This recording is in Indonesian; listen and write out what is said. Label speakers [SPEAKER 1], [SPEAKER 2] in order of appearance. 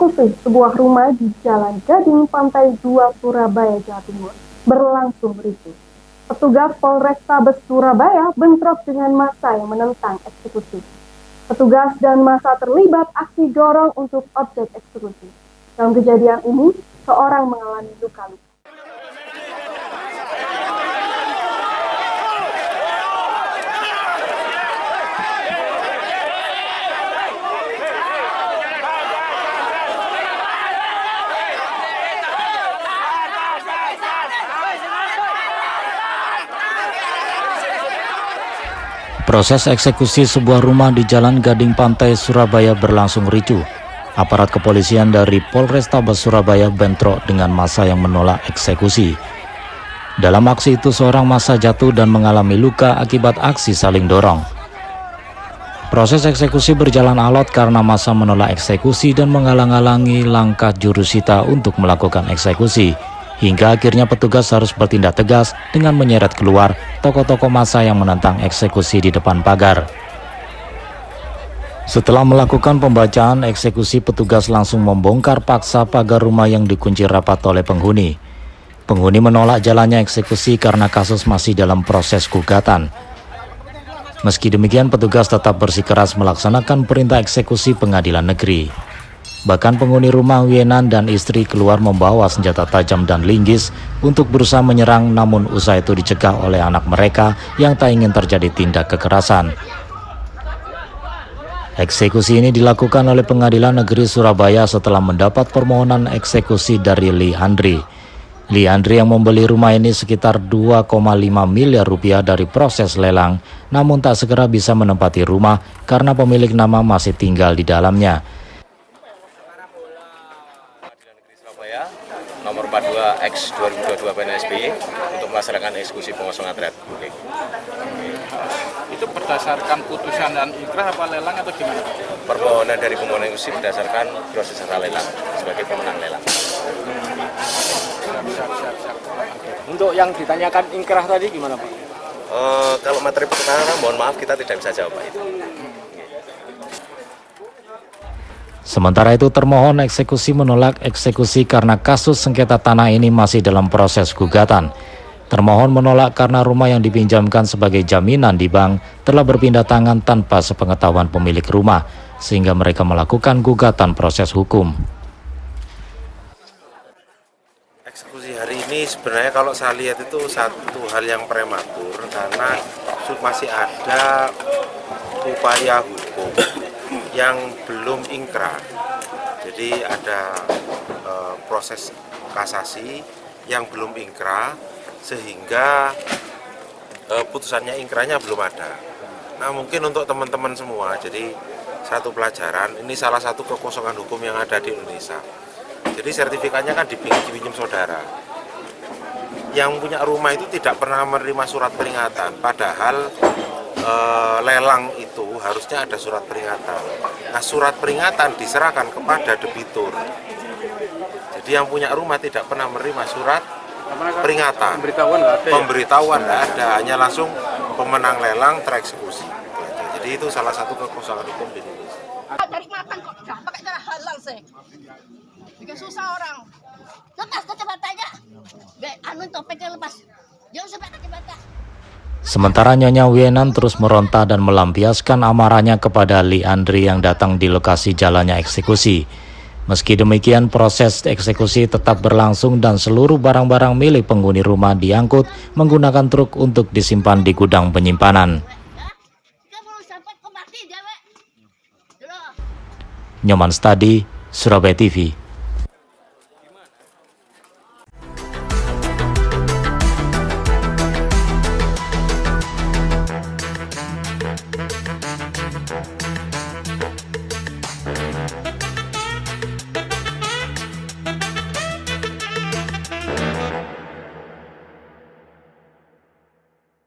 [SPEAKER 1] Eksekusi sebuah rumah di Jalan Gading Pantai 2 Surabaya, Jawa Timur berlangsung ricuh. Petugas Polrestabes Surabaya bentrok dengan massa yang menentang eksekusi. Petugas dan massa terlibat aksi dorong untuk objek eksekusi. Dalam kejadian ini, seorang mengalami luka-luka.
[SPEAKER 2] Proses eksekusi sebuah rumah di Jalan Gading Pantai, Surabaya berlangsung ricuh. Aparat kepolisian dari Polrestabes Surabaya bentrok dengan massa yang menolak eksekusi. Dalam aksi itu, seorang massa jatuh dan mengalami luka akibat aksi saling dorong. Proses eksekusi berjalan alot karena massa menolak eksekusi dan menghalang-halangi langkah jurusita untuk melakukan eksekusi. Hingga akhirnya petugas harus bertindak tegas dengan menyeret keluar tokoh-tokoh massa yang menentang eksekusi di depan pagar. Setelah melakukan pembacaan eksekusi, petugas langsung membongkar paksa pagar rumah yang dikunci rapat oleh penghuni. Penghuni menolak jalannya eksekusi karena kasus masih dalam proses gugatan. Meski demikian, petugas tetap bersikeras melaksanakan perintah eksekusi pengadilan negeri. Bahkan penghuni rumah Wienan dan istri keluar membawa senjata tajam dan linggis untuk berusaha menyerang, namun usaha itu dicegah oleh anak mereka yang tak ingin terjadi tindak kekerasan. Eksekusi ini dilakukan oleh Pengadilan Negeri Surabaya setelah mendapat permohonan eksekusi dari Li Andri. Li Andri yang membeli rumah ini sekitar 2,5 miliar rupiah dari proses lelang, namun tak segera bisa menempati rumah karena pemilik nama masih tinggal di dalamnya.
[SPEAKER 3] Nomor 42X 2022 PNSB untuk melaksanakan eksekusi pengosongan aset.
[SPEAKER 4] Itu berdasarkan putusan dan inkrah apa lelang atau gimana?
[SPEAKER 3] Permohonan dari pemohon eksekusi berdasarkan proses lelang sebagai pemenang lelang.
[SPEAKER 4] Siap. Untuk yang ditanyakan inkrah tadi gimana, Pak?
[SPEAKER 3] Kalau materi perkara, mohon maaf kita tidak bisa jawab, Pak.
[SPEAKER 2] Sementara itu, termohon eksekusi menolak eksekusi karena kasus sengketa tanah ini masih dalam proses gugatan. Termohon menolak karena rumah yang dipinjamkan sebagai jaminan di bank telah berpindah tangan tanpa sepengetahuan pemilik rumah, sehingga mereka melakukan gugatan proses hukum.
[SPEAKER 5] Eksekusi hari ini sebenarnya kalau saya lihat itu satu hal yang prematur karena masih ada upaya hukum yang belum ingkrah. Jadi ada proses kasasi yang belum ingkrah sehingga putusannya ingkrahnya belum ada. Nah, mungkin untuk teman-teman semua, jadi satu pelajaran, ini salah satu kekosongan hukum yang ada di Indonesia. Jadi sertifikatnya kan dipinjam saudara. Yang punya rumah itu tidak pernah menerima surat peringatan, padahal lelang itu harusnya ada surat peringatan. Nah, surat peringatan diserahkan kepada debitur. Jadi yang punya rumah tidak pernah menerima surat peringatan. Pemberitahuan nggak ada, hanya langsung pemenang lelang tereksekusi. Jadi itu salah satu kekosongan hukum di Indonesia.
[SPEAKER 6] Cari makan kok nggak pakai cara halal sih. Bikin susah orang. Lepas kacamatanya. Anu topengnya lepas. Jangan sampai kacamata.
[SPEAKER 2] Sementara Nyonya Wienan terus meronta dan melampiaskan amarahnya kepada Li Andri yang datang di lokasi jalannya eksekusi. Meski demikian, proses eksekusi tetap berlangsung dan seluruh barang-barang milik penghuni rumah diangkut menggunakan truk untuk disimpan di gudang penyimpanan. Nyoman Stadi, Surabaya TV.